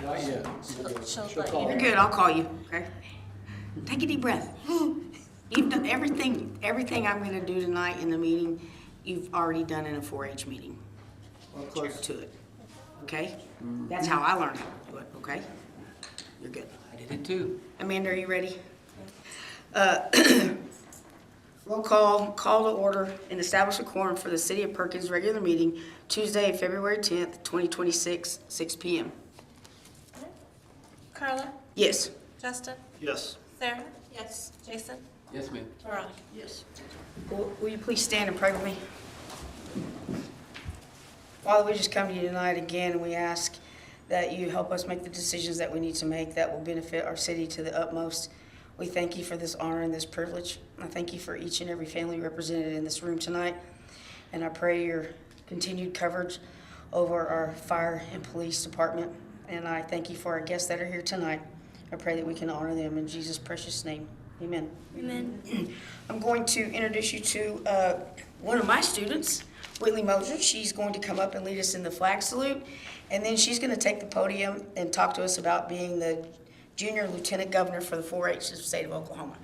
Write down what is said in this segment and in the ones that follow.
Not yet. She'll She'll let call. you You're know. good, I'll call you, okay? Take a deep breath. You've done everything I'm gonna do tonight in the meeting, you've already done in a 4-H meeting. Well, Check close. to it, okay? That's how I learned how to do it, okay? You're good. I did it too. Amanda, are you ready? Roll call to order and establish a quorum for the City of Perkins regular meeting Tuesday, February 10th, 2026, 6 p.m. Carla, Yes. Justin, Yes. Sarah? Yes. Jason? Yes, ma'am. Veronica? Yes. Will you please stand and pray with me? Father, we just come to you tonight again, and we ask that you help us make the decisions that we need to make that will benefit our city to the utmost. We thank you for this honor and this privilege. I thank you for each and every family represented in this room tonight, and I pray your continued coverage over our fire and police department, and I thank you for our guests that are here tonight. I pray that we can honor them in Jesus' precious name. Amen. Amen. I'm going to introduce you to one of my students, Whitley Moser. She's going to come up and lead us in the flag salute, and then she's going to take the podium and talk to us about being the junior lieutenant governor for the 4-H of the state of Oklahoma.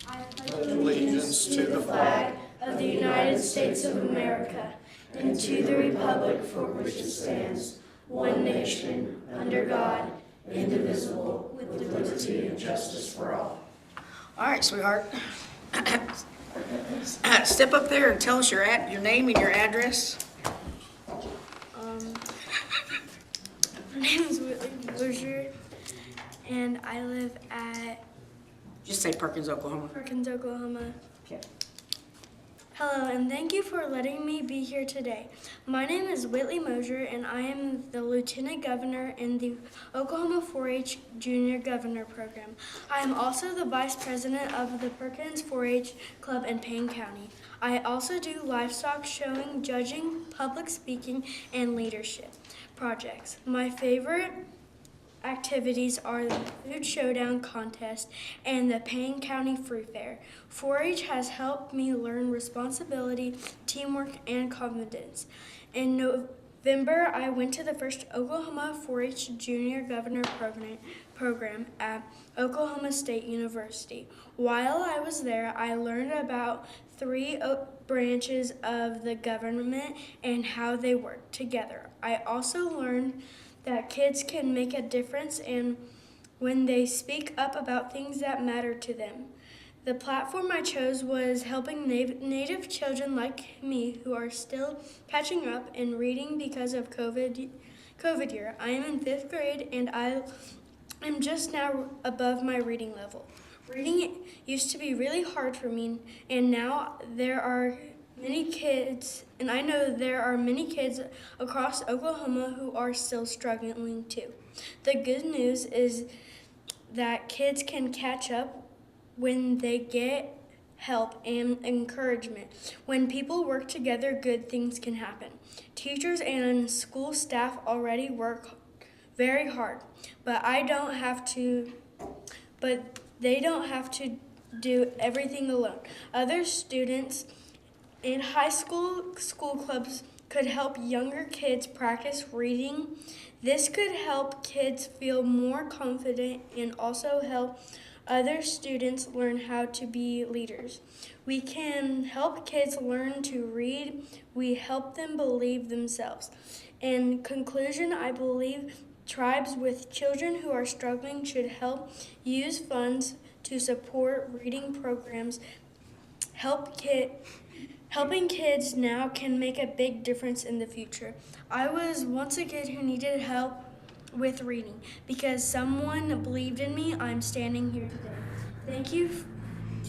I pledge allegiance to the flag of the United States of America and to the republic for which it stands, one nation, under God, indivisible, with liberty and justice for all. All right, sweetheart. Step up there and tell us your name and your address. My name is Whitley Mosier, and I live at Just say Perkins, Oklahoma. Perkins, Oklahoma. Okay. Hello, and thank you for letting me be here today. My name is Whitley Mosier, and I am the Lieutenant Governor in the Oklahoma 4-H Junior Governor Program. I am also the Vice President of the Perkins 4-H Club in Payne County. I also do livestock showing, judging, public speaking, and leadership projects. My favorite activities are the Food Showdown contest and the Payne County Fruit Fair. 4-H has helped me learn responsibility, teamwork, and confidence. In November, I went to the first Oklahoma 4-H Junior Governor program at Oklahoma State University. While I was there, I learned about 3 branches of the government and how they work together. I also learned that kids can make a difference and when they speak up about things that matter to them. The platform I chose was helping Native children like me who are still catching up in reading because of COVID year. I am in 5th grade and I am just now above my reading level. Reading used to be really hard for me, and now there are many kids, and I know there are many kids across Oklahoma who are still struggling too. The good news is that kids can catch up when they get help and encouragement. When people work together, good things can happen. Teachers and school staff already work very hard, but they don't have to do everything alone. Other students in high school clubs could help younger kids practice reading. This could help kids feel more confident and also help other students learn how to be leaders. We can help kids learn to read. We help them believe themselves. In conclusion, I believe tribes with children who are struggling should help use funds to support reading programs. Helping kids now can make a big difference in the future. I was once a kid who needed help with reading. Because someone believed in me, I'm standing here today. Thank you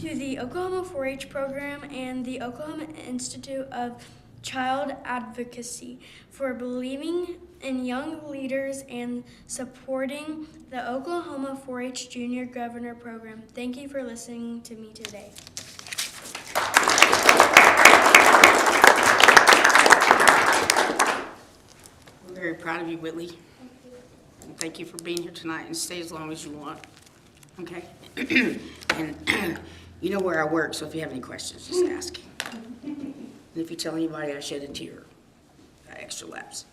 to the Oklahoma 4-H program and the Oklahoma Institute of Child Advocacy for believing in young leaders and supporting the Oklahoma 4-H Junior Governor program. Thank you for listening to me today. We're very proud of you, Whitley. And thank you for being here tonight, and stay as long as you want. Okay? And You know where I work, so if you have any questions, just ask. And if you tell anybody I shed a tear, got extra laps.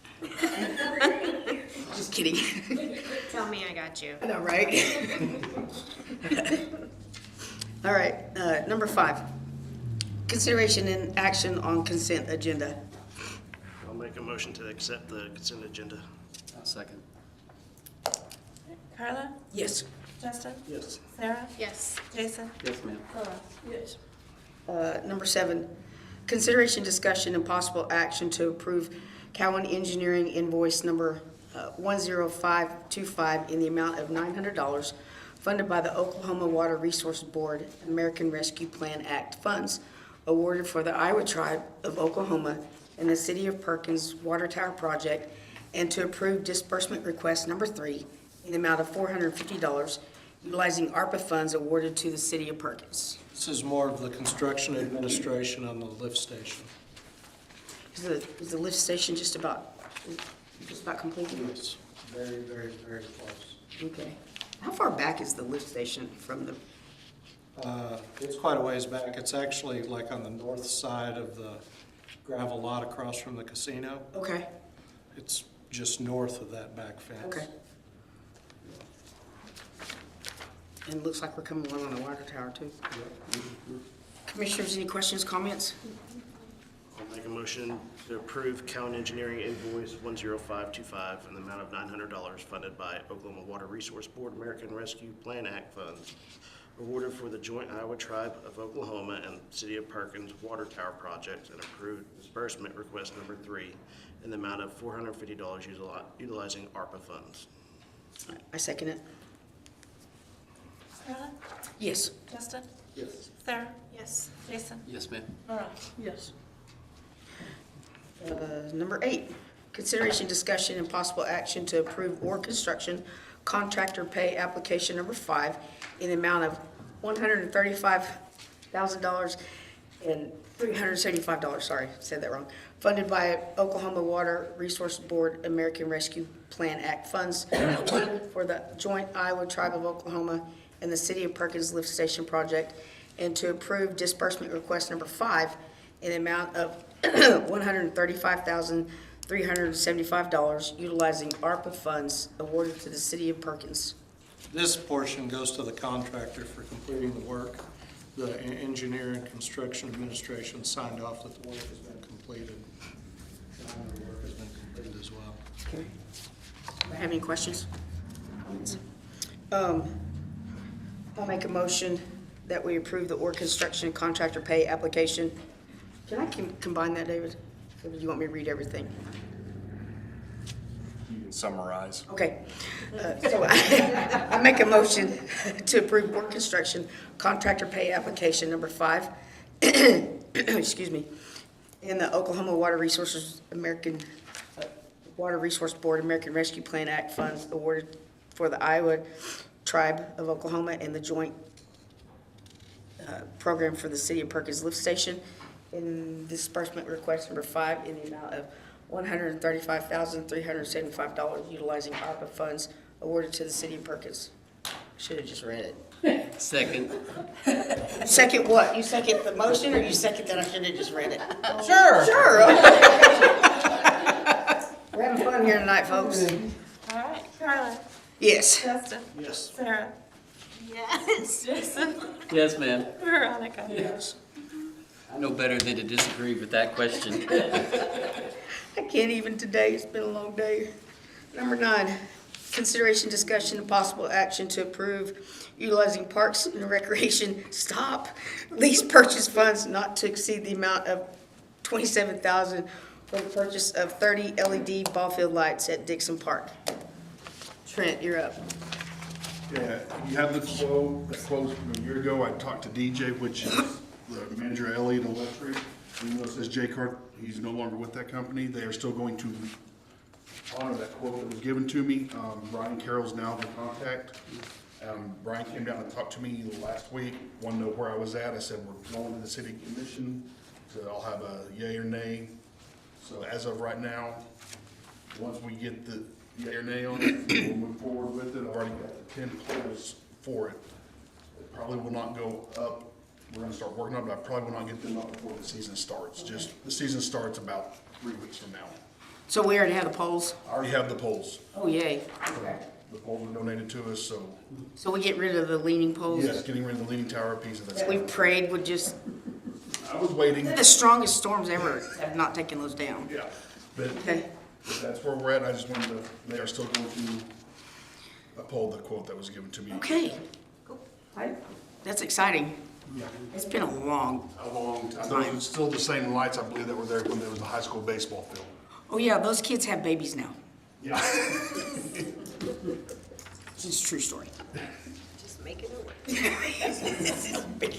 Just kidding. Tell me I got you. I know, right? All right, number 5. Consideration and action on consent agenda. I'll make a motion to accept the consent agenda. I'll second. Carla? Yes. Justin? Yes. Sarah? Yes. Jason? Yes, ma'am. Laura? Yes. Number 7, consideration, discussion, and possible action to approve Cowan Engineering invoice number 10525 in the amount of $900 funded by the Oklahoma Water Resource Board American Rescue Plan Act funds awarded for the Iowa Tribe of Oklahoma and the City of Perkins Water Tower Project, and to approve disbursement request number 3 in the amount of $450 utilizing ARPA funds awarded to the City of Perkins. This is more of the construction administration on the lift station. Is the lift station just about completed? Yes, very, very, very close. Okay. How far back is the lift station from the, It's quite a ways back. It's actually like on the north side of the gravel lot across from the casino. okay, It's just north of that back fence. okay. And it looks like we're coming along on the water tower too. Commissioners, any questions, comments? I'll make a motion to approve Cowan Engineering invoice 10525 in the amount of $900 funded by Oklahoma Water Resource Board American Rescue Plan Act funds awarded for the joint Iowa Tribe of Oklahoma and City of Perkins Water Tower Project, and approved disbursement request number 3 in the amount of $450 utilizing ARPA funds. I second it. Carla? Yes. Justin? Yes. Sarah? Yes. Jason? Yes, ma'am. Laura? Yes. Number 8, consideration, discussion, and possible action to approve or construction contractor pay application number 5 in the amount of $135,000 and $375, sorry, said that wrong, funded by Oklahoma Water Resource Board American Rescue Plan Act funds for the joint Iowa Tribe of Oklahoma and the City of Perkins Lift Station Project, and to approve disbursement request number 5 in the amount of $135,375 utilizing ARPA funds awarded to the City of Perkins. This portion goes to the contractor for completing the work. The engineer and construction administration signed off that the work has been completed. The work has been completed as well. Okay. Do I have any questions? Comments? I'll make a motion that we approve the OR construction contractor pay application. Can I combine that, David? Or do you want me to read everything? You can summarize. Okay. So I make a motion to approve OR construction contractor pay application number 5, excuse me, in the Oklahoma Water Resource Board American Rescue Plan Act funds awarded for the Iowa Tribe of Oklahoma and the joint program for the City of Perkins Lift Station, in disbursement request number 5 in the amount of $135,375 utilizing ARPA funds awarded to the City of Perkins. Should have just read it. Second. Second what? You second the motion, or you second that I should have just read it? Sure. Sure. We're having fun here tonight, folks. All right. Carla? Yes. Justin? Yes. Sarah? Yes. Jason? Yes, ma'am. Veronica? Yes. I know better than to disagree with that question. I can't even today. It's been a long day. Number 9, consideration, discussion, and possible action to approve utilizing Parks and Recreation lease purchase funds not to exceed the amount of $27,000 for the purchase of 30 LED ball field lights at Dixon Park. Trent, you're up. Yeah, you have the quote, that quote from a year ago. I talked to DJ, which is the manager at Elliott Electric. Even though it says J. Cart, he's no longer with that company. They are still going to honor that quote that was given to me. Brian Carroll's now the contact. Brian came down and talked to me last week, wanted to know where I was at. I said, we're going to the city commission, so I'll have a yay or nay. So as of right now, once we get the yay or nay on it, we'll move forward with it. I've already got the 10 quotes for it. It probably will not go up we're gonna start working on it, but I probably will not get them up before the season starts. Just, the season starts about 3 weeks from now. So we already have the polls? I already have the poles. Oh, yay. The poles were donated to us, so, So we get rid of the leaning poles? yes, getting rid of the leaning tower piece of That that. we've prayed would just, I was waiting, the strongest storms ever have not taken those down. yeah, but Okay, that's where we're at. I just wanted to, they are still going to uphold the quote that was given to me. okay. That's exciting. Yeah. It's been a long, A long time. Those are still the same lights, I believe, that were there when there was the high school baseball field. oh yeah, those kids have babies now. Yeah. It's a true story. Just make it away.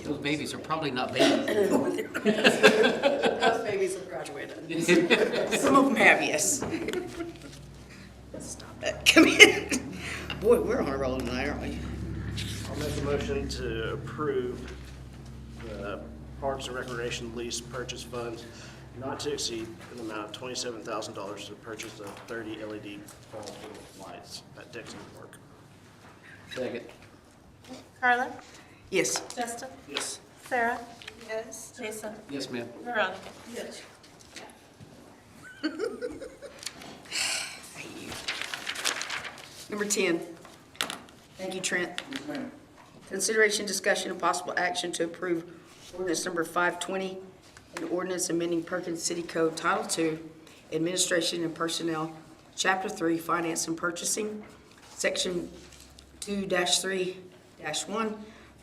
Those babies are probably not babies. Those babies have graduated. Some of them have, yes. Stop that. Come in. Boy, we're on a roll tonight, aren't we? I'll make a motion to approve the Parks and Recreation lease purchase funds not to exceed an amount of $27,000 to purchase the 30 LED ball field lights at Dixon Park. Second. Carla? Yes. Justin? Yes. Sarah? Yes. Jason? Yes, ma'am. Veronica? Yes. Number 10. Thank you, Trent. Consideration, discussion, and possible action to approve ordinance number 520, an ordinance amending Perkins City Code Title II, Administration and Personnel, Chapter 3, Finance and Purchasing, Section 2-3-1,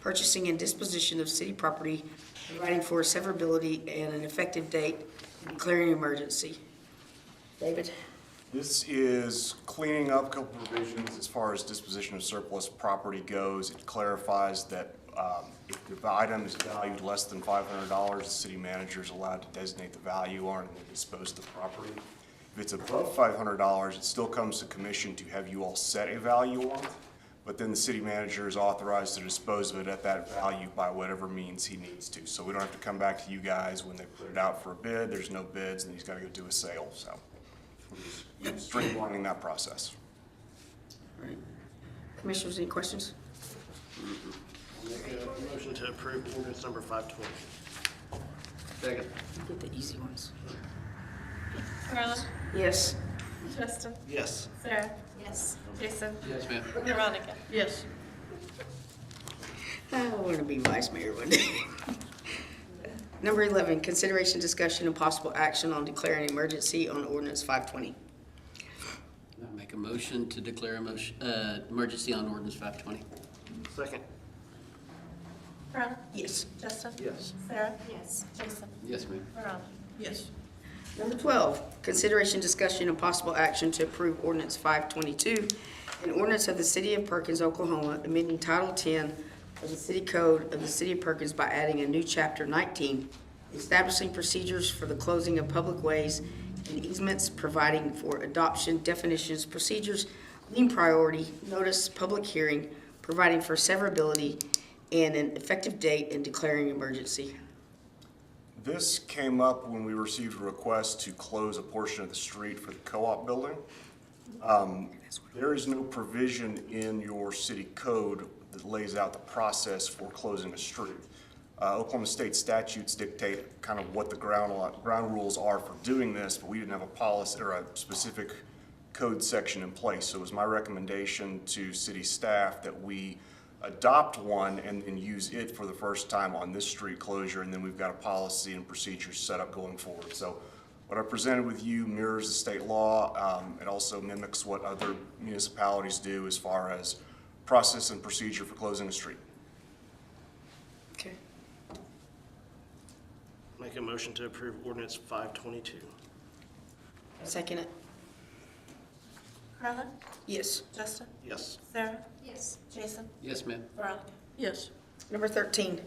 Purchasing and Disposition of City Property, providing for severability and an effective date, and declaring an emergency. David? This is cleaning up a couple provisions as far as disposition of surplus property goes. It clarifies that if the item is valued less than $500, the city manager is allowed to designate the value on it and dispose of the property. If it's above $500, it still comes to commission to have you all set a value on it, but then the city manager is authorized to dispose of it at that value by whatever means he needs to. So we don't have to come back to you guys when they put it out for a bid, there's no bids, and he's got to go do a sale, so. Streamlining that process. All right. Commissioners, any questions? I'll make a motion to approve ordinance number 520. Second. Get the easy ones. Carla? Yes. Justin? Yes. Sarah? Yes. Jason? Yes, ma'am. Veronica? Yes. I want to be vice mayor one day. Number 11, consideration, discussion, and possible action on declaring an emergency on ordinance 520. I'll make a motion to declare emergency on ordinance 520. Second. Carla? Yes. Justin? Yes. Sarah? Yes. Jason? Yes, ma'am. Veronica? Yes. Number 12, consideration, discussion, and possible action to approve ordinance 522, an ordinance of the City of Perkins, Oklahoma, amending Title 10 of the City Code of the City of Perkins by adding a new Chapter 19, establishing procedures for the closing of public ways and easements, providing for adoption, definitions, procedures, lien priority, notice, public hearing, providing for severability, and an effective date, and declaring emergency. This came up when we received a request to close a portion of the street for the co-op building. There is no provision in your city code that lays out the process for closing a street. Oklahoma State statutes dictate kind of what the ground rules are for doing this, but we didn't have a policy or a specific code section in place. So it was my recommendation to city staff that we adopt one and use it for the first time on this street closure, and then we've got a policy and procedures set up going forward. So what I presented with you mirrors the state law. It also mimics what other municipalities do as far as process and procedure for closing a street. Okay. Make a motion to approve ordinance 522. Second it. Carla? Yes. Justin? Yes. Sarah? Yes. Jason? Yes, ma'am. Veronica? Yes. Number 13,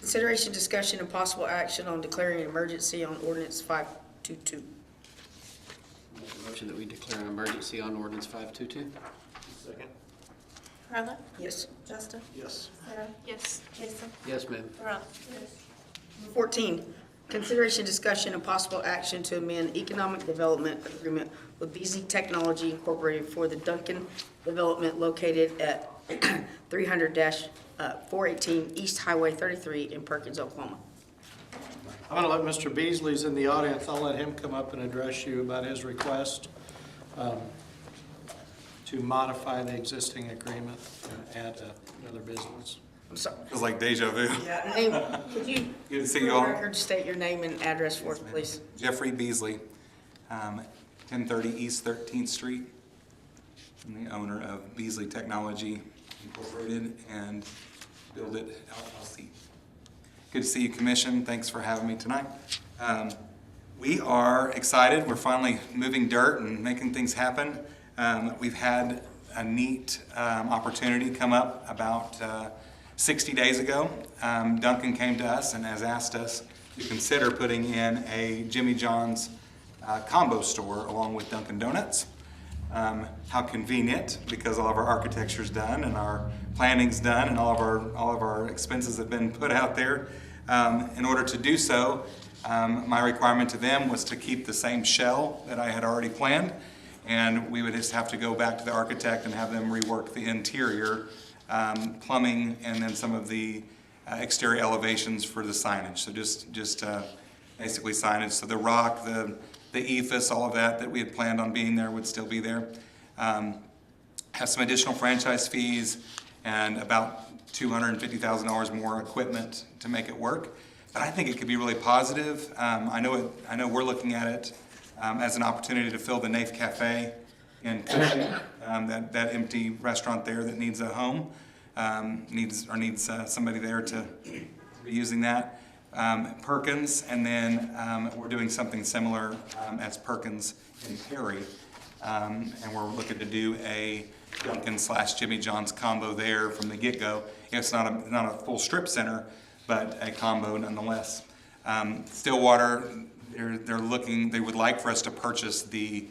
consideration, discussion, and possible action on declaring an emergency on ordinance 522. Make a motion that we declare an emergency on ordinance 522. Second. Carla? Yes. Justin? Yes. Sarah? Yes. Jason? Yes, ma'am. Veronica? Yes. 14, consideration, discussion, and possible action to amend economic development agreement with BZ Technology Incorporated for the Duncan development located at 300-5 418 East Highway 33 in Perkins, Oklahoma. I'm gonna let Mr. Beasley's in the audience. I'll let him come up and address you about his request to modify the existing agreement and add another business. I'm sorry. Feels like deja vu. Could you, Good to see for you the all. record, state your name and address for us, please? Jeffrey Beasley, 1030 East 13th Street. I'm the owner of Beasley Technology Incorporated and Build It LLC. Good to see you, Commission. Thanks for having me tonight. We are excited. We're finally moving dirt and making things happen. We've had a neat opportunity come up about 60 days ago. Duncan came to us and has asked us to consider putting in a Jimmy John's combo store along with Dunkin' Donuts. How convenient, because all of our architecture's done and our planning's done and all of our expenses have been put out there. In order to do so, my requirement to them was to keep the same shell that I had already planned, and we would just have to go back to the architect and have them rework the interior, plumbing, and then some of the exterior elevations for the signage. So just basically signage. So the rock, the ephes, all of that we had planned on being there would still be there. Have some additional franchise fees and about $250,000 more equipment to make it work. But I think it could be really positive. I know we're looking at it as an opportunity to fill the Nafe Cafe in Cushing, that empty restaurant there that needs a home, needs somebody there to be using that. Perkins, and then we're doing something similar as Perkins in Perry, and we're looking to do a Dunkin' / Jimmy John's combo there from the get-go. It's not a full strip center, but a combo nonetheless. Stillwater, they would like for us to purchase the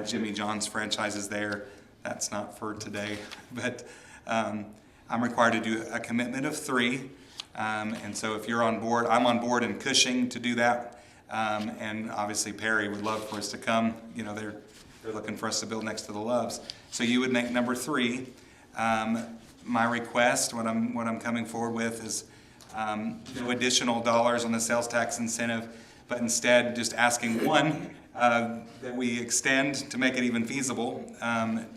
Jimmy John's franchises there. That's not for today, but I'm required to do a commitment of 3. And so if you're on board, I'm on board in Cushing to do that. And obviously Perry would love for us to come. You know, they're looking for us to build next to the Loves. So you would make number 3. My request, what I'm coming forward with is no additional dollars on the sales tax incentive, but instead just asking that we extend to make it even feasible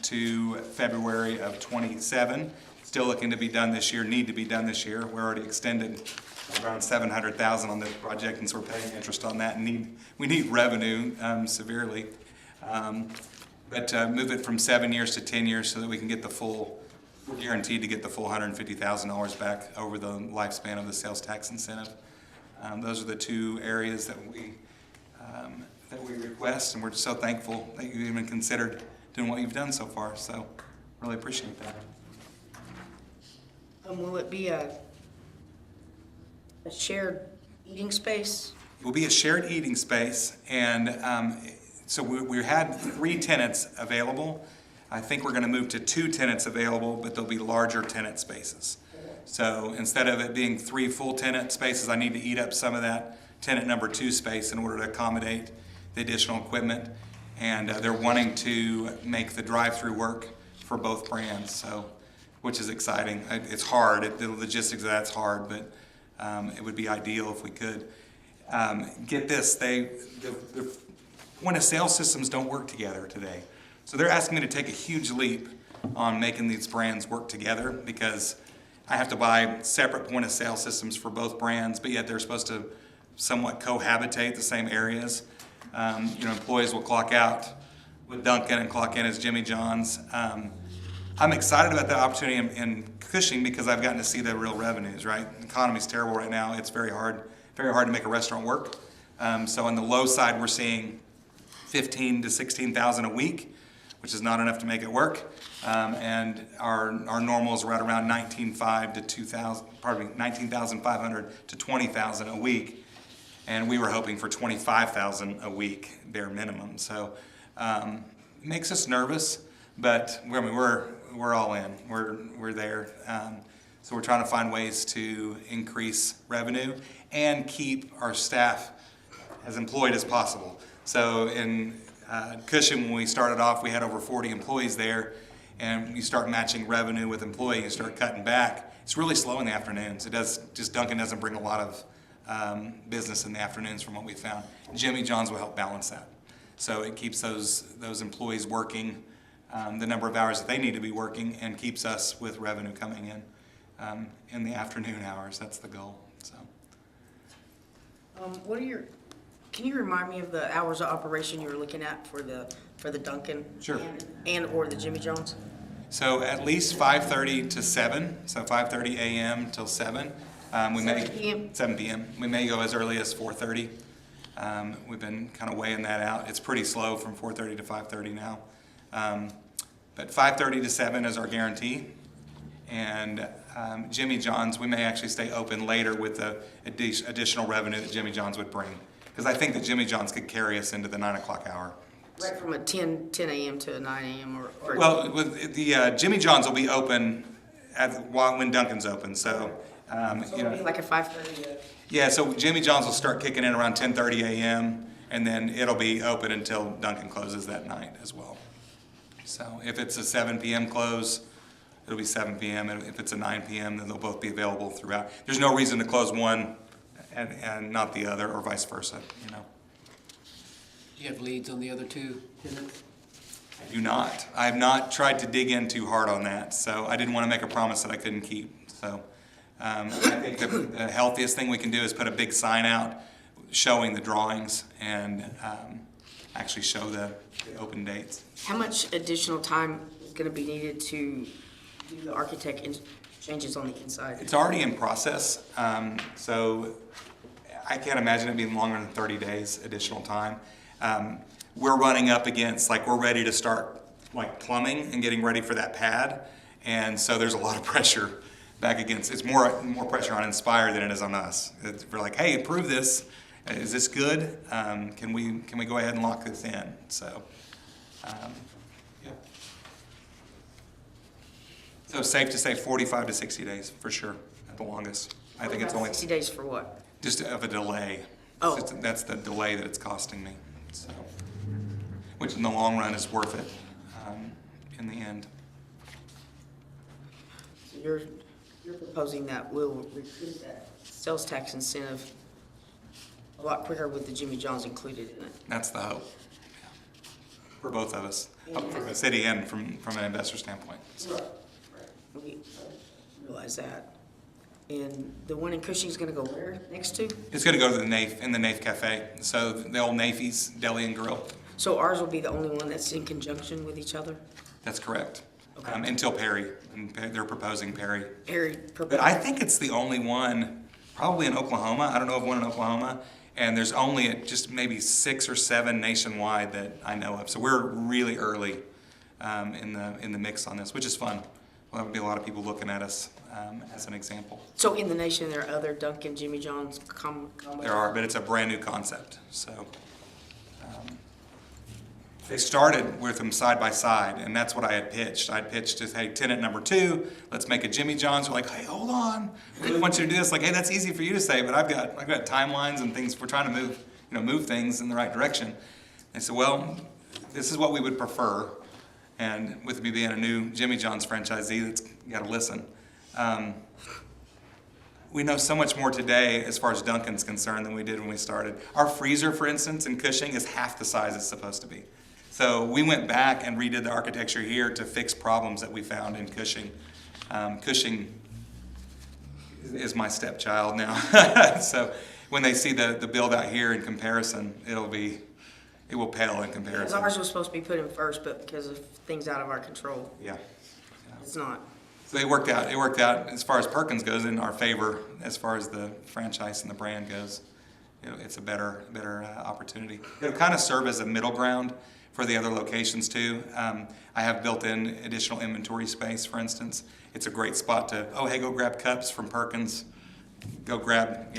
to February of 27. Still looking to be done this year, need to be done this year. We're already extended around $700,000 on this project, and so we're paying interest on that, and we need revenue severely. But move it from 7 years to 10 years so that we can get we're guaranteed to get the full $150,000 back over the lifespan of the sales tax incentive. Those are the 2 areas that we request, and we're just so thankful that you even considered doing what you've done so far. So really appreciate that. Will it be a shared eating space? It will be a shared eating space, and so we had 3 tenants available. I think we're going to move to 2 tenants available, but there'll be larger tenant spaces. So instead of it being 3 full tenant spaces, I need to eat up some of that tenant number 2 space in order to accommodate the additional equipment. And they're wanting to make the drive-through work for both brands, so which is exciting. It's hard. The logistics of that's hard, but it would be ideal if we could. Get this, the point of sale systems don't work together today. So they're asking me to take a huge leap on making these brands work together, because I have to buy separate point of sale systems for both brands, but yet they're supposed to somewhat cohabitate the same areas. Employees will clock out with Dunkin' and clock in as Jimmy John's. I'm excited about the opportunity in Cushing because I've gotten to see the real revenues, right? The economy's terrible right now. It's very hard to make a restaurant work. So on the low side, we're seeing $15,000 to $16,000 a week, which is not enough to make it work. And our normal is right around $19,500 to $20,000 a week. And we were hoping for $25,000 a week, bare minimum. So it makes us nervous, but we're all in. We're there. So we're trying to find ways to increase revenue and keep our staff as employed as possible. So in Cushing, when we started off, we had over 40 employees there, and you start matching revenue with employees, you start cutting back, It's really slow in the afternoons. Dunkin' doesn't bring a lot of business in the afternoons from what we found. Jimmy John's will help balance that. So it keeps those employees working the number of hours that they need to be working, and keeps us with revenue coming in the afternoon hours. That's the goal. So Can you remind me of the hours of operation you were looking at for the Dunkin'? Sure. And/or the Jimmy John's? So at least 5:30 to 7, so 5:30 a.m. till 7. 7 p.m.? 7 p.m. We may go as early as 4:30. We've been kind of weighing that out. It's pretty slow from 4:30 to 5:30 now. But 5:30 to 7 is our guarantee. And Jimmy John's, we may actually stay open later with the additional revenue that Jimmy John's would bring. Because I think that Jimmy John's could carry us into the 9 o'clock hour. Right from a 10 a.m. to a 9 a.m. or? Well, with the Jimmy John's will be open when Dunkin's open. So, So it'll be like a 5:30? Yeah, so Jimmy John's will start kicking in around 10:30 a.m. and then it'll be open until Dunkin' closes that night as well. So if it's a 7 p.m. close, it'll be 7 p.m. And if it's a 9 p.m., then they'll both be available throughout. There's no reason to close one and not the other, or vice versa, you know. Do you have leads on the other two tenants? I do not. I have not tried to dig in too hard on that, so I didn't want to make a promise that I couldn't keep. So I think the healthiest thing we can do is put a big sign out showing the drawings and actually show the open dates. How much additional time is going to be needed to do the architect changes on the inside? It's already in process, so I can't imagine it being longer than 30 days additional time. We're running up against, like, we're ready to start like plumbing and getting ready for that pad, and so there's a lot of pressure back against. It's more pressure on Inspire than it is on us. We're like, hey, approve this. Is this good? Can we go ahead and lock this in? So, yeah. So safe to say 45 to 60 days for sure at the longest. I think it's only 60 days for what? just of a delay. Oh. That's the delay that it's costing me. So, which in the long run is worth it in the end. So you're proposing that we'll recoup that sales tax incentive a lot quicker with the Jimmy John's included in it. That's the hope. Yeah. For both of us, from the city and from an investor standpoint. So, We realize that. And the one in Cushing is going to go where next to? it's going to go to the NAIF, in the NAIF Cafe. So the old NAIF's Deli and Grill. So ours will be the only one that's in conjunction with each other? That's correct. Okay. Until Perry, and they're proposing Perry. Harry, But I think it's the only one, probably in Oklahoma. I don't know of one in Oklahoma. And there's only just maybe 6 or 7 nationwide that I know of. So we're really early in the mix on this, which is fun. Well, there would be a lot of people looking at us as an example. So in the nation, there are other Dunkin', Jimmy John's There are, but it's a brand new concept. So they started with them side by side, and that's what I had pitched. I'd pitched as, hey, tenant number 2, let's make a Jimmy John's. We're like, hey, hold on, we really want you to do this. Like, hey, that's easy for you to say, but I've got timelines and things. We're trying to move things in the right direction. They said, well, this is what we would prefer. And with me being a new Jimmy John's franchisee, that's got to listen. We know so much more today as far as Dunkin's concerned than we did when we started. Our freezer, for instance, in Cushing is half the size it's supposed to be. So we went back and redid the architecture here to fix problems that we found in Cushing. Cushing is my stepchild now. So when they see the build out here in comparison, it will pale in comparison. Ours was supposed to be put in first, but because of things out of our control, Yeah. it's not. So it worked out as far as Perkins goes in our favor, as far as the franchise and the brand goes. It's a better opportunity. It'll kind of serve as a middle ground for the other locations too. I have built in additional inventory space, for instance. It's a great spot to, go grab cups from Perkins, go grab,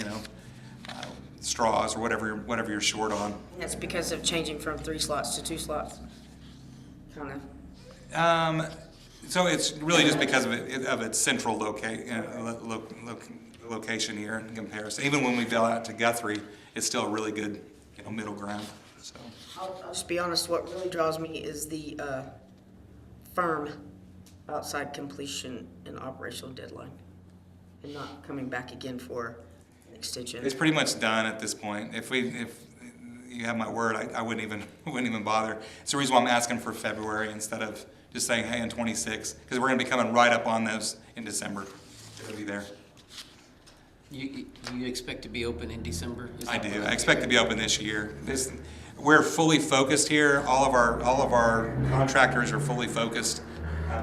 straws or whatever you're short on. And that's because of changing from 3 slots to 2 slots? Kind of. So it's really just because of its central location here in comparison. Even when we bail out to Guthrie, it's still a really good middle ground. So I'll just be honest, what really draws me is the firm outside completion and operational deadline. and not coming back again for an extension. It's pretty much done at this point. If you have my word, I wouldn't even bother. It's the reason why I'm asking for February instead of just saying, hey, in 26, because we're gonna be coming right up on those in December. It'll be there. You expect to be open in December? Is I that do. what I expect to be open this year. We're fully focused here. All of our contractors are fully focused,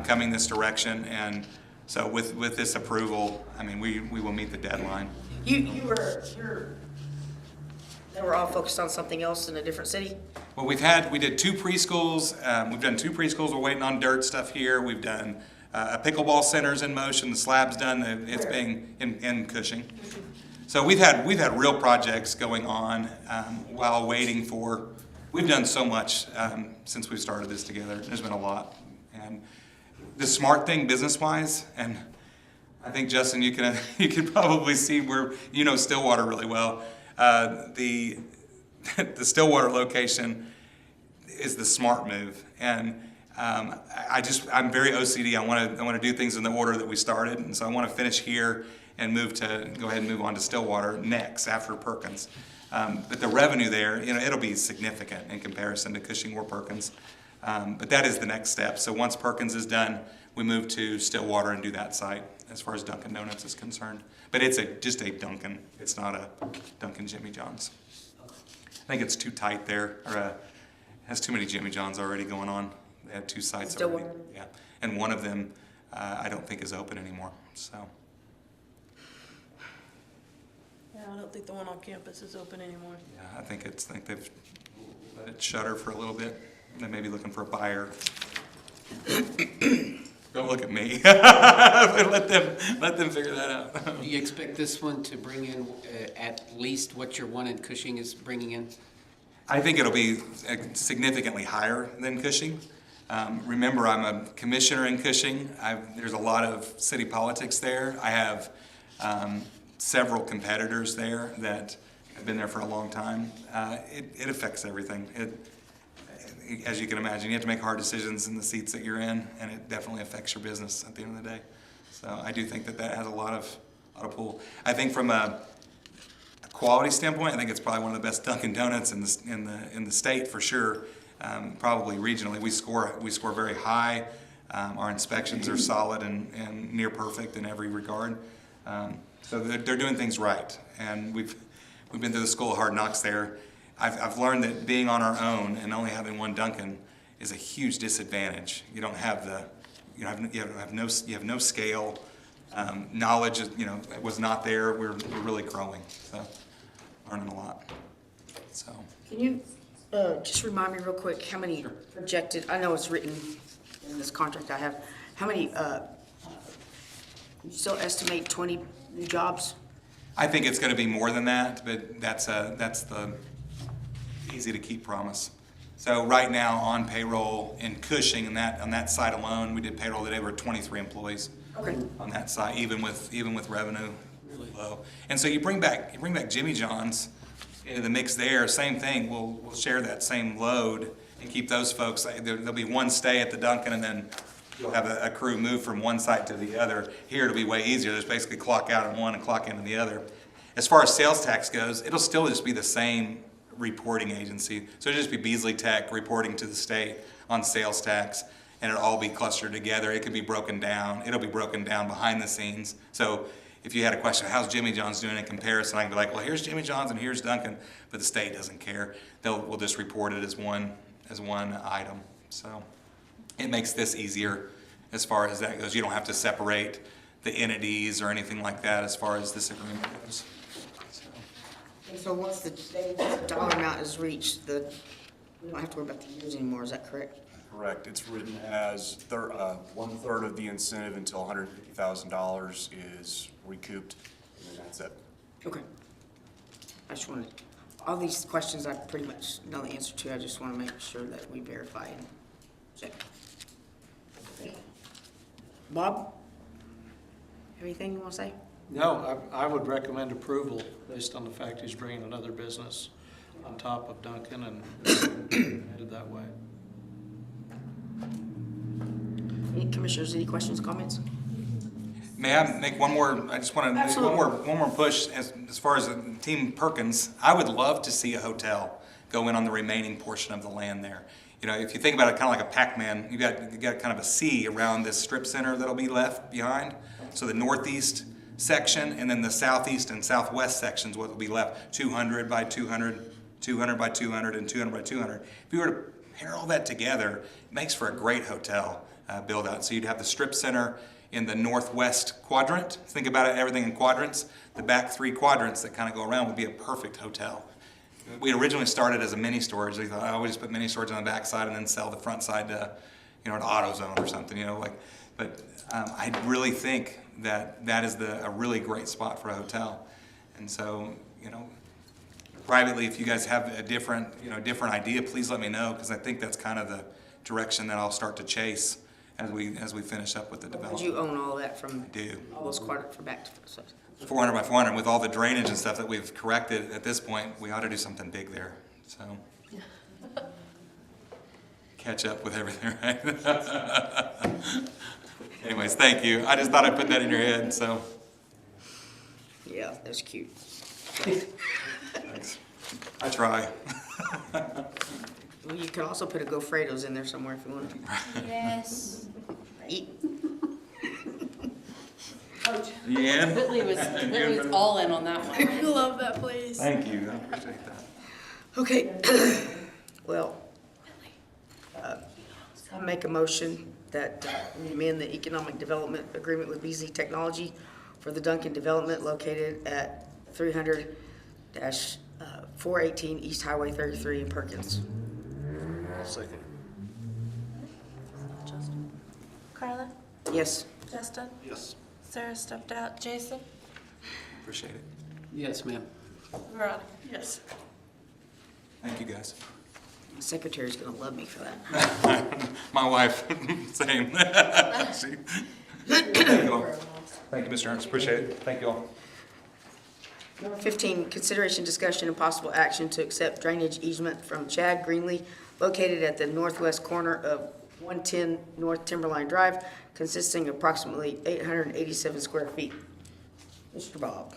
coming this direction, and so with this approval, I mean, we will meet the deadline. They were all focused on something else in a different city? Well, we did 2 preschools. We've done 2 preschools. We're waiting on dirt stuff here. We've done a pickleball center's in motion. The slab's done. It's being in Cushing. So we've had real projects going on while waiting for. We've done so much since we started this together. There's been a lot, and the smart thing business-wise, and I think Justin, you can probably see where you know Stillwater really well. The Stillwater location is the smart move, and I'm very OCD. I want to do things in the order that we started, and so I want to finish here and go ahead and move on to Stillwater next after Perkins. But the revenue there, it'll be significant in comparison to Cushing or Perkins. But that is the next step. So once Perkins is done, we move to Stillwater and do that site as far as Dunkin' Donuts is concerned. But it's just a Dunkin'. It's not a Dunkin' Jimmy John's. I think it's too tight there, or has too many Jimmy John's already going on. They have 2 sites already. Yeah, and one of them I don't think is open anymore. So. Yeah, I don't think the one on campus is open anymore. Yeah, I think they've let it shutter for a little bit. They may be looking for a buyer. Don't look at me. let them figure that out. Do you expect this one to bring in at least what your one in Cushing is bringing in? I think it'll be significantly higher than Cushing. Remember, I'm a commissioner in Cushing. There's a lot of city politics there. I have several competitors there that have been there for a long time. It affects everything. As you can imagine, you have to make hard decisions in the seats that you're in, and it definitely affects your business at the end of the day. So I do think that has a lot of pull. I think from a quality standpoint, I think it's probably one of the best Dunkin' Donuts in the state for sure. Probably regionally, we score very high. Our inspections are solid and near perfect in every regard. So they're doing things right, and we've been through the school of hard knocks there. I've learned that being on our own and only having one Dunkin' is a huge disadvantage. You don't have you have no scale. Knowledge was not there. We're really growing, so learning a lot. So Can you just remind me real quick how many projected? I know it's written in this contract I have. How many? You still estimate 20 new jobs? I think it's going to be more than that, but that's the easy to keep promise. So right now on payroll in Cushing, on that site alone, we did payroll today. We're 23 employees. Okay. On that side, even with revenue low. And so you bring back Jimmy John's into the mix there. Same thing. We'll share that same load and keep those folks. There'll be one stay at the Dunkin', and then you'll have a crew move from one site to the other. Here it'll be way easier. There's basically clock out in one and clock in in the other. As far as sales tax goes, it'll still just be the same reporting agency. So it'll just be Beasley Tech reporting to the state on sales tax, and it'll all be clustered together. It could be broken down. It'll be broken down behind the scenes. So if you had a question, how's Jimmy John's doing in comparison, I can be like, well, here's Jimmy John's and here's Dunkin', but the state doesn't care. We'll just report it as one item. So it makes this easier as far as that goes. You don't have to separate the entities or anything like that as far as this agreement goes. And so once the dollar amount is reached, we don't have to worry about the years anymore. Is that correct? Correct. It's written as 1/3 of the incentive until $150,000 is recouped, and then that's it. Okay. I just wanted, all these questions I pretty much know the answer to. I just want to make sure that we verify and check. Okay. Bob, anything you want to say? No, I would recommend approval based on the fact he's bringing another business on top of Dunkin' and headed that way. Any commissioners, any questions, comments? May I make one more, I just want to make one more push as far as Team Perkins. I would love to see a hotel go in on the remaining portion of the land there. You know, if you think about it kind of like a Pac-Man, you got kind of a C around this strip center that'll be left behind. So the northeast section and then the southeast and southwest sections what will be left, 200 by 200, 200 by 200, and 200 by 200. If you were to pair all that together, it makes for a great hotel build out. So you'd have the strip center in the northwest quadrant. Think about it, everything in quadrants. The back 3 quadrants that kind of go around would be a perfect hotel. We originally started as a mini storage. We thought, oh, we just put mini storage on the back side and then sell the front side to, you know, an AutoZone or something, you know, like. But I really think that is a really great spot for a hotel. And so, you know, privately, if you guys have a different idea, please let me know, because I think that's kind of the direction that I'll start to chase as we finish up with the Would development. you own all that from I do. all those quadrants for back to? 400 by 400 with all the drainage and stuff that we've corrected at this point, we ought to do something big there. So catch up with everything, right? Anyways, thank you. I just thought I'd put that in your head. So Yeah, that's cute. thanks. I try. Well, you can also put a GoFredo's in there somewhere if you want to. Yes. Eat. Yeah. Whitley was all in on that one. I love that place. Thank you. I appreciate that. Okay. Well, I'll make a motion that we amend the economic development agreement with BZ Technology for the Duncan development located at 300-418 East Highway 33 in Perkins. Second. Justin. Carla? Yes. Justin? Yes. Sarah stepped out. Jason? Appreciate it. Yes, ma'am. Veronica? Yes. Thank you, guys. The secretary's gonna love me for that. My wife, same. Thank you all. Thank you, Mr. Ernst. Appreciate it. Thank you all. Number 15, consideration, discussion, and possible action to accept drainage easement from Chad Greenlee located at the northwest corner of 110 North Timberline Drive, consisting of approximately 887 square feet. Mr. Bob.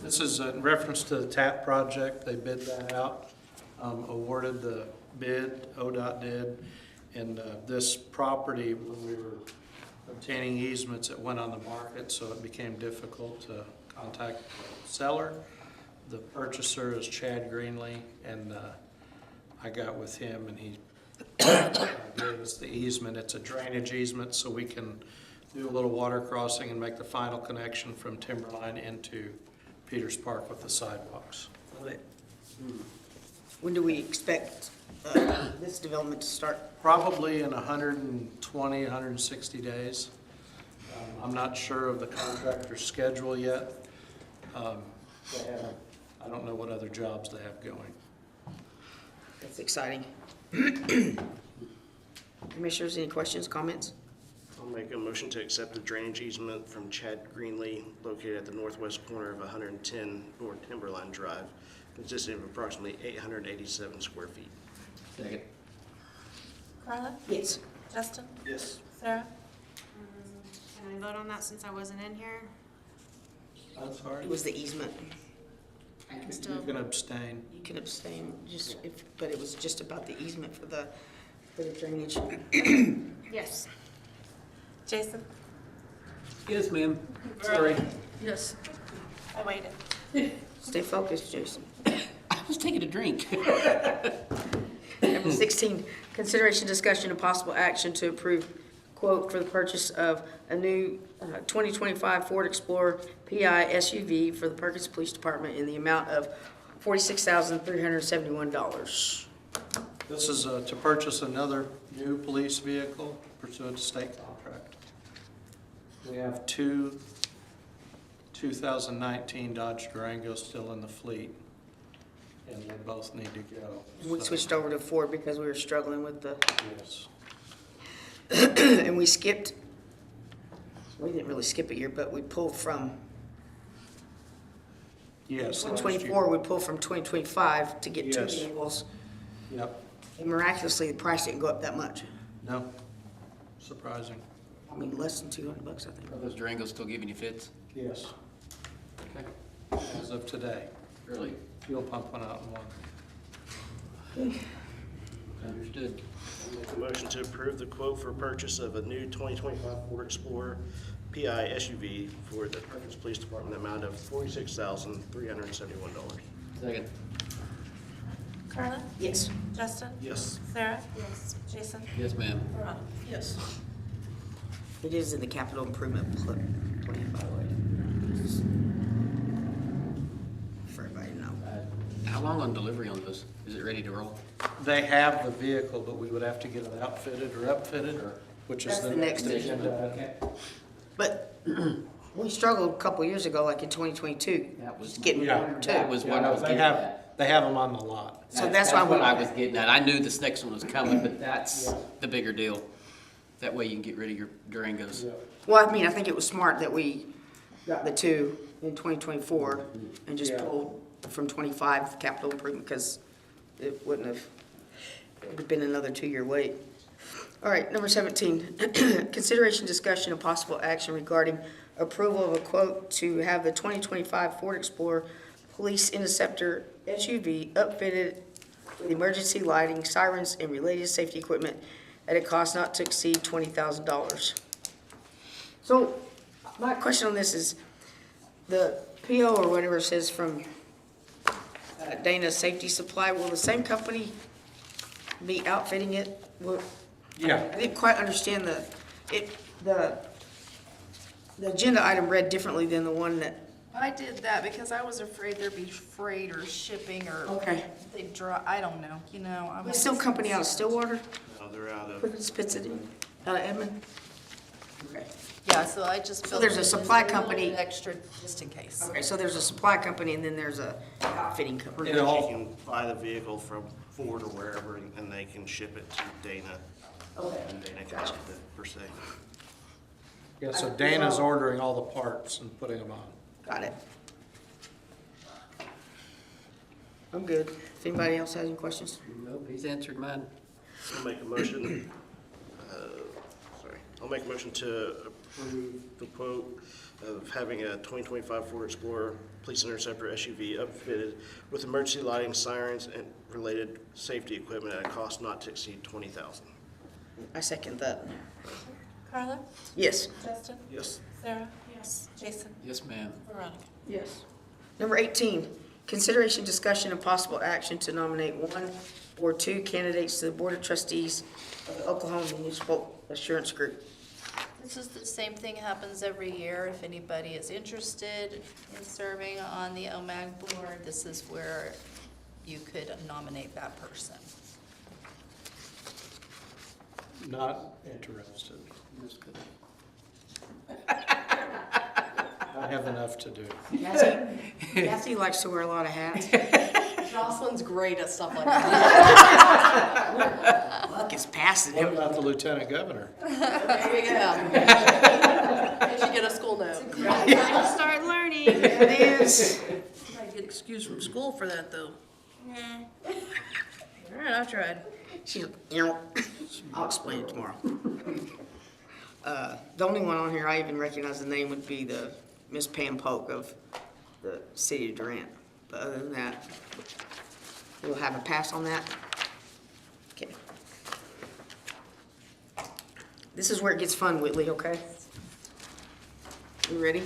This is in reference to the TAP project. They bid that out, awarded the bid, ODOT did. And this property, when we were obtaining easements, it went on the market, so it became difficult to contact the seller. The purchaser is Chad Greenlee, and I got with him, and he gave us the easement. It's a drainage easement, so we can do a little water crossing and make the final connection from Timberline into Peters Park with the sidewalks. Love it. When do we expect this development to start? Probably in 120, 160 days. I'm not sure of the contractor's schedule yet. I don't know what other jobs they have going. That's exciting. Commissioners, any questions, comments? I'll make a motion to accept the drainage easement from Chad Greenlee located at the northwest corner of 110 North Timberline Drive, consisting of approximately 887 square feet. Second. Carla? Yes. Justin? Yes. Sarah? Can I vote on that since I wasn't in here? I'm sorry? It was the easement. I can You still, can abstain. You can abstain, but it was just about the easement for the drainage. yes. Jason? Yes, ma'am. Sorry. Yes. I waited. Stay focused, Jason. I was taking a drink. Number 16, consideration, discussion, and possible action to approve quote for the purchase of a new 2025 Ford Explorer PI SUV for the Perkins Police Department in the amount of $46,371. This is to purchase another new police vehicle pursuant to state contract. We have two 2019 Dodge Durangos still in the fleet, and they both need to go. We So, switched over to Ford because we were struggling with the, yes. and we didn't really skip a year, but we pulled from Yes. last 2024, year. we pulled from 2025 to get two Yes. vehicles. Yep, And miraculously, the price didn't go up that much. no, surprising. I mean, less than $200, I think. Are those Durangos still giving you fits? Yes, Okay. as of today. Really? Fuel pump went out in one. Understood. I'll make a motion to approve the quote for purchase of a new 2025 Ford Explorer PI SUV for the Perkins Police Department, the amount of $46,371. Second. Carla? Yes. Justin? Yes. Sarah? Yes. Jason? Yes, ma'am. Veronica? Yes. It is in the capital improvement plan, by the way. For everybody to know. How long on delivery on those? Is it ready to roll? They have the vehicle, but we would have to get it outfitted or upfitted, which is That's the the next next thing. agenda. Okay. But we struggled a couple years ago, like in 2022, That was- just getting Yeah. one or two. That was what I was They getting have, at. they have them on the lot. So that's why what we- I was getting at. I knew this next one was coming, but that's the bigger deal. That way you can get rid of your Durangos. Well, I mean, I think it was smart that we got the two in 2024 and just Yeah. pulled from 25 capital improvement, because it wouldn't have, it would have been another 2-year wait. All right, number 17, consideration, discussion, and possible action regarding approval of a quote to have the 2025 Ford Explorer Police Interceptor SUV upfitted with emergency lighting, sirens, and related safety equipment at a cost not to exceed $20,000. So, my question on this is, the PO or whatever it says from Dana Safety Supply, will the same company be outfitting it? Yeah. I didn't quite understand the agenda item read differently than the one that, I did that because I was afraid there'd be freight or shipping or okay. they'd I don't know, you know. I'm It's still a company out of Stillwater, No, they're out of, puts it in, out of Edmond? Okay. Yeah, so I just So built there's a it as supply little company- extra just in case. Okay, so there's a supply company and then there's a outfitting company. It you all- can buy the vehicle from Ford or wherever, and they can ship it to Dana. Okay. And Dana can ship it, per se. Yeah, so Dana's ordering all the parts and putting them on. Got it. I'm good. If anybody else has any questions? Nope, he's answered mine. I'll make a motion, I'll make a motion to approve the quote of having a 2025 Ford Explorer Police Interceptor SUV upfitted with emergency lighting, sirens, and related safety equipment at a cost not to exceed $20,000. I second that. Carla? Yes. Justin? Yes. Sarah? Yes. Jason? Yes, ma'am. Veronica? Yes. Number 18, consideration, discussion, and possible action to nominate one or two candidates to the Board of Trustees of the Oklahoma Municipal Assurance Group. This is the same thing happens every year. If anybody is interested in serving on the OMAG board, this is where you could nominate that person. Not interested. Just kidding. I have enough to do. Kathy likes to wear a lot of hats. Jocelyn's great at stuff like that. Luck is passing What him. about the lieutenant governor? There you go. You should get a school note. Time to start learning. It is. I get excused from school for that, though. Nah. All right, I tried. She's, I'll explain it tomorrow. The only one on here I even recognize the name would be the Miss Pam Polk of the city of Durant. But other than that, we'll have a pass on that. Okay. This is where it gets fun, Whitley, okay? You ready?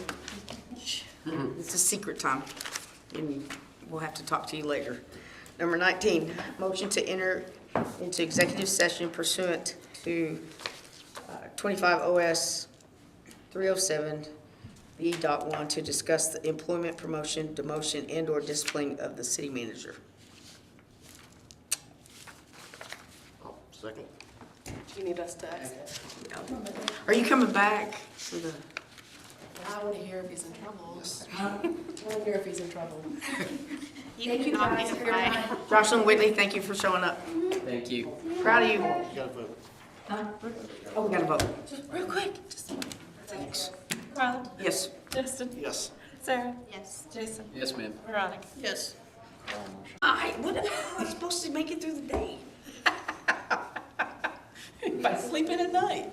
It's a secret time, and we'll have to talk to you later. Number 19, motion to enter into executive session pursuant to 25 OS 307 B.1 to discuss the employment, promotion, demotion, and/or discipline of the city manager. Second. You need us to exit. Are you coming back for the? I want to hear if he's in trouble. I want to hear if he's in trouble. Thank you guys. Jocelyn Whitley, thank you for showing up. Thank you. Proud of you. You gotta vote. Oh, we gotta vote. Just real quick. Thanks. Carla? Yes. Justin? Yes. Sarah? Yes. Jason? Yes, ma'am. Veronica? Yes. What am I supposed to make it through the day? By sleeping at night.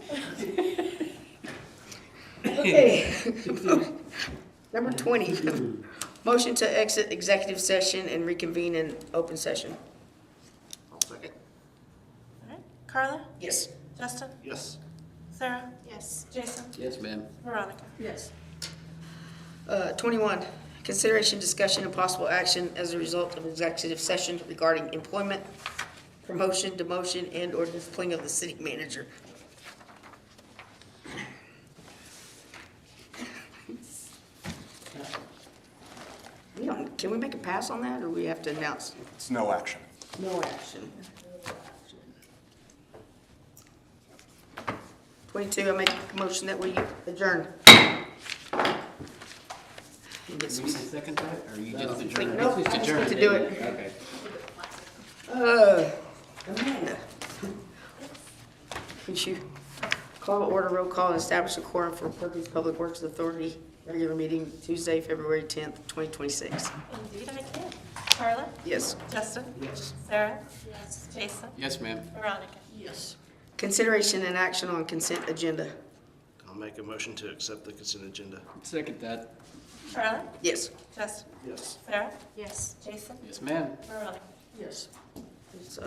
Okay. Number 20, motion to exit executive session and reconvene in open session. I'll second. All right. Carla? Yes. Justin? Yes. Sarah? Yes. Jason? Yes, ma'am. Veronica? Yes. 21, consideration, discussion, and possible action as a result of executive session regarding employment, promotion, demotion, and/or disciplining of the city manager. Can we make a pass on that, or we have to announce? It's no action. No action. 22, I make a motion that we adjourn. And get Do some- you second that, or you just adjourn? Nope, I just need to do it. Okay. Amanda. Would you call to order, roll call, and establish a quorum for Perkins Public Works Authority regular meeting Tuesday, February 10th, 2026? Indeed, I can. Carla? Yes. Justin? Yes. Sarah? Yes. Jason? Yes, ma'am. Veronica? Yes. Consideration and action on consent agenda. I'll make a motion to accept the consent agenda. Second that. Carla? Yes. Justin? Yes. Sarah? Yes. Jason? Yes, ma'am. Veronica? Yes. It's,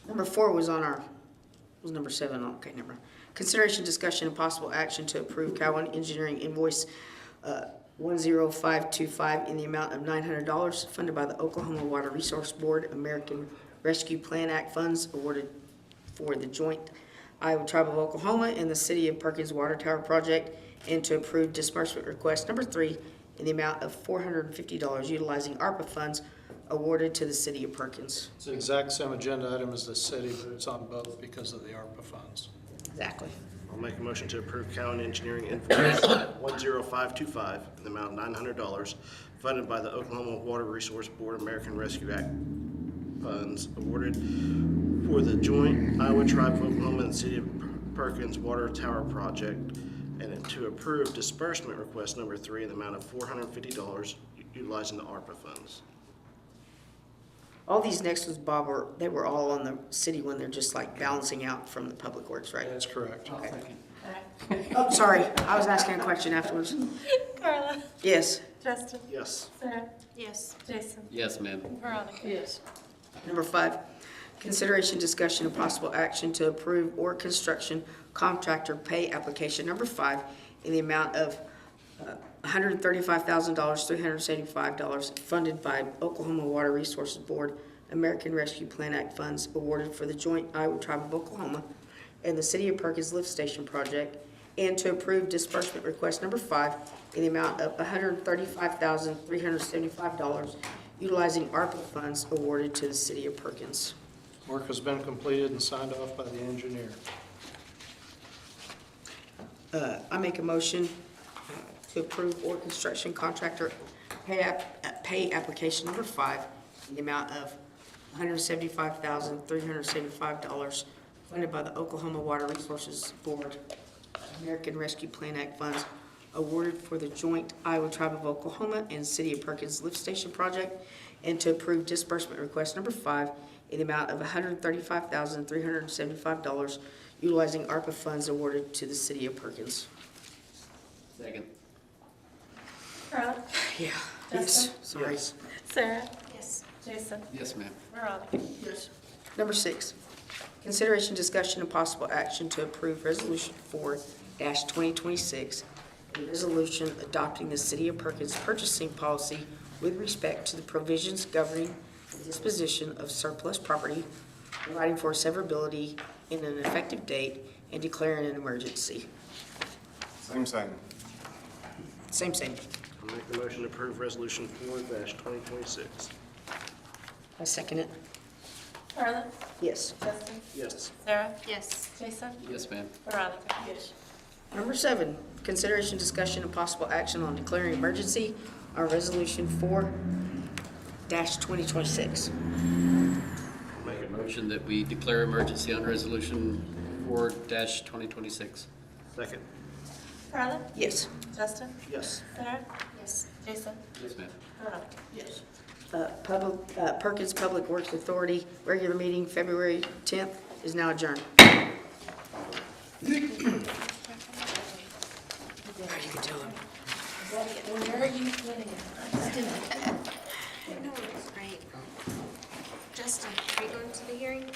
number 4 was on our, was number 7, okay, never mind. Consideration, discussion, and possible action to approve Cowan Engineering invoice 10525 in the amount of $900 funded by the Oklahoma Water Resource Board American Rescue Plan Act funds awarded for the joint Iowa Tribe of Oklahoma and the City of Perkins Water Tower Project, and to approve disbursement request number 3 in the amount of $450 utilizing ARPA funds awarded to the City of Perkins. It's the exact same agenda item as the city, but it's on both because of the ARPA funds. Exactly. I'll make a motion to approve Cowan Engineering invoice 10525 in the amount of $900 funded by the Oklahoma Water Resource Board American Rescue Act funds awarded for the joint Iowa Tribe of Oklahoma and the City of Perkins Water Tower Project, and to approve disbursement request number 3 in the amount of $450 utilizing the ARPA funds. All these next ones, Bob, they were all on the city when they're just like balancing out from the public works, right? That's correct. All right. Oh, sorry, I was asking a question afterwards. Carla? Yes. Justin? Yes. Sarah? Yes. Jason? Yes, ma'am. Veronica? Yes. Number 5, consideration, discussion, and possible action to approve or construction contractor pay application number 5 in the amount of $135,375 funded by Oklahoma Water Resources Board American Rescue Plan Act funds awarded for the joint Iowa Tribe of Oklahoma and the City of Perkins Lift Station Project, and to approve disbursement request number 5 in the amount of $135,375 utilizing ARPA funds awarded to the City of Perkins. Work has been completed and signed off by the engineer. I make a motion to approve or construction contractor pay application number 5 in the amount of $175,375 funded by the Oklahoma Water Resources Board American Rescue Plan Act funds awarded for the joint Iowa Tribe of Oklahoma and City of Perkins Lift Station Project, and to approve disbursement request number 5 in the amount of $135,375 utilizing ARPA funds awarded to the City of Perkins. Second. Carla? Yeah. Justin? Yes, sorry. Yes. Sarah? Yes. Jason? Yes, ma'am. Veronica? Yes. Number 6, consideration, discussion, and possible action to approve Resolution 4-2026, a resolution adopting the City of Perkins purchasing policy with respect to the provisions governing the disposition of surplus property, providing for severability in an effective date, and declaring an emergency. Same. Same. I'll make the motion to approve resolution 4-2026. I second it. Carla? Yes. Justin? Yes. Sarah? Yes. Jason? Yes, ma'am. Veronica? Yes. Number 7, consideration, discussion, and possible action on declaring emergency on Resolution 4-2026. Make a motion that we declare emergency on resolution 4-2026. Second. Carla? Yes. Justin? Yes. Sarah? Yes. Jason? Yes, ma'am. Veronica? Yes. Perkins Public Works Authority, regular meeting, February 10th, is now adjourned. You can tell him. Where are you putting it? No, it was great. Justin, are you going to the hearing?